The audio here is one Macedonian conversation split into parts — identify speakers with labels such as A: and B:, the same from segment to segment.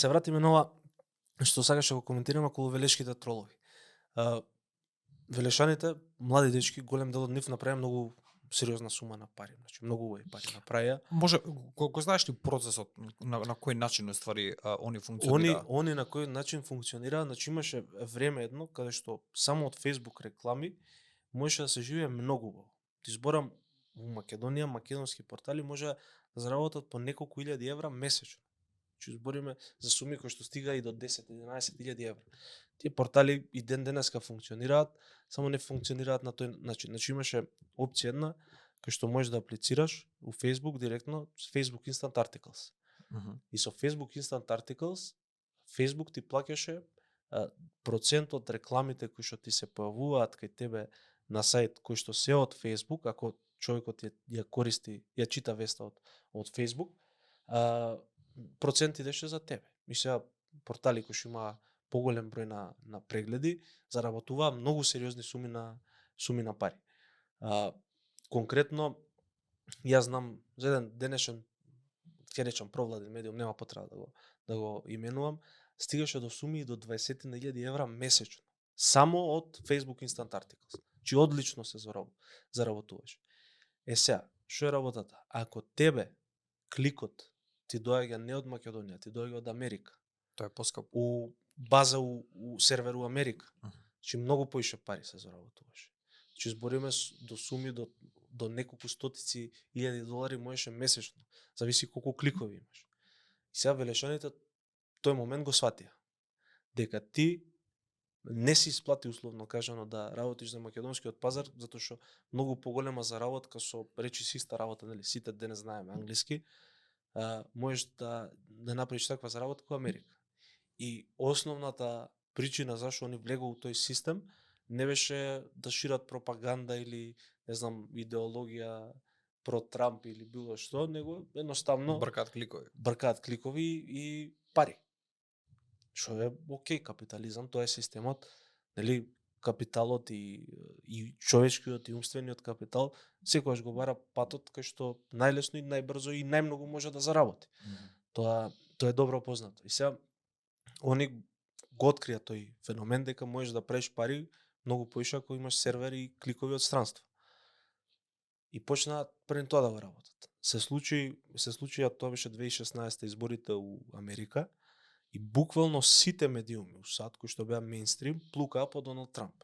A: се вратиме на ова што сакаше го коментираме околу велешките тролови. Велешаните, млади дечки, голем дел од нив направи многу сериозна сума на пари, значи многу убави пари направија.
B: Може го знаеш ли процесот на кој начин уствари они функционира?
A: Они на кој начин функционира, значи имаше време едно каде што само од Facebook реклами можеше да се живее многу убаво. Ти зборам во Македонија, македонски портали може да заработат по неколку илјади евра месечно. Значи збориме за суми кои што стига и до 10-11 илјади евра. Тие портали и ден денеска функционираат, само не функционираат на тој начин. Значи имаше опција една кај што можеш да аплицираш во Facebook директно Facebook Instant Articles. И со Facebook Instant Articles Facebook ти плаќаше процент од рекламите кои што ти се појавуваат кај тебе на сајт кој што се од Facebook, ако човекот ја користи, ја чита веста од Facebook, процент идеше за тебе. И сега портали кои што има поголем број на прегледи заработуваа многу сериозни суми на пари. Конкретно јас знам за еден денешен, ќе речам, провладен медиум, нема потреба да го именувам, стигаше до суми до 20.000 евра месечно. Само од Facebook Instant Articles. Чи одлично се заработуваше. Сега, што е работата? Ако тебе кликот ти доаѓа не од Македонија, ти доаѓа од Америка,
B: тоа е поскапо.
A: У база у сервер у Америка, значи многу поише пари се заработуваше. Значи збориме до суми до неколку стотици илјади долари можеше месечно, зависи колку кликови имаш. И сега велешаните тој момент го сватија дека ти не си исплати условно кажано да работиш за македонскиот пазар, затоа што многу поголема заработка со речи си иста работа, нели сите денес знаеме англиски, можеш да направиш таква заработка во Америка. И основната причина зашто они влегоа у тој систем не беше да шират пропаганда или не знам идеологија про Трамп или било што, него едноставно бркаат кликови и пари. Што е окей, капитализам, тоа е системот, нели капиталот и човечкиот и умствениот капитал секогаш го бара патот кај што најлесно и најбрзо и најмногу може да заработи. Тоа е добро познато. И сега они го открија тој феномен дека можеш да правиш пари многу поише ако имаш сервер и кликови од странство. И почнаа пред тоа да го работат. Се случија, тоа беше 2016 изборите у Америка и буквално сите медиуми у САД кои што беа мејнстрим плукаа по Доналд Трамп.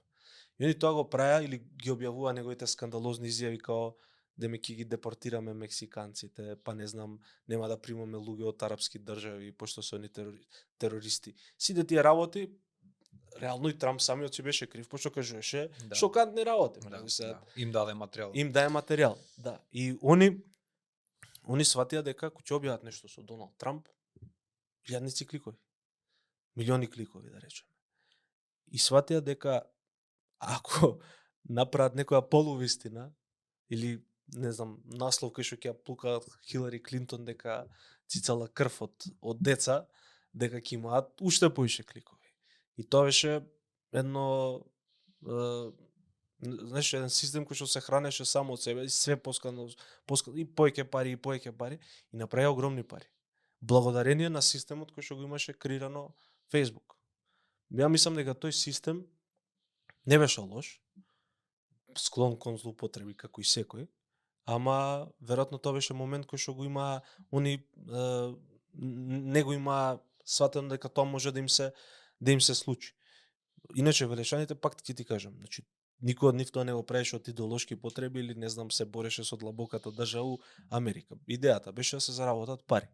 A: И они тоа го правеа или ги објавуваа неговите скандалозни изјави као деме ќе ги депортираме мексиканците, па не знам, нема да примаме луѓе од арапски држави пошто се они терористи. Сите тие работи реално и Трамп самиот си беше крив, пошто кажуваше шокантни работи.
B: Им даде материјал.
A: Им даде материјал, да. И они сватија дека ако ќе објават нешто со Доналд Трамп, илјадници кликови, милиони кликови да речеме. И сватија дека ако направат некоја полувистина или не знам, наслов кај што ќе плукаат Хилари Клинтон дека цицала крв од деца, дека ќе имаат уште поише кликови. И тоа беше едно знаеш, еден систем кој што се хранеше само од себе, и све поскандалозно, и поеќе пари и направи огромни пари. Благодарение на системот кој што го имаше креирано Facebook. Ја мислам дека тој систем не беше лош, склон кон злоупотреби како и секој, ама веројатно тоа беше момент кој што го има они не го има сватено дека тоа може да им се случи. Иначе велешаните пак ќе ти кажам, значи никој од нив тоа не го правеше од идеолошки потреби или не знам се бореше со длабоката држава Америка. Идејата беше да се заработат пари.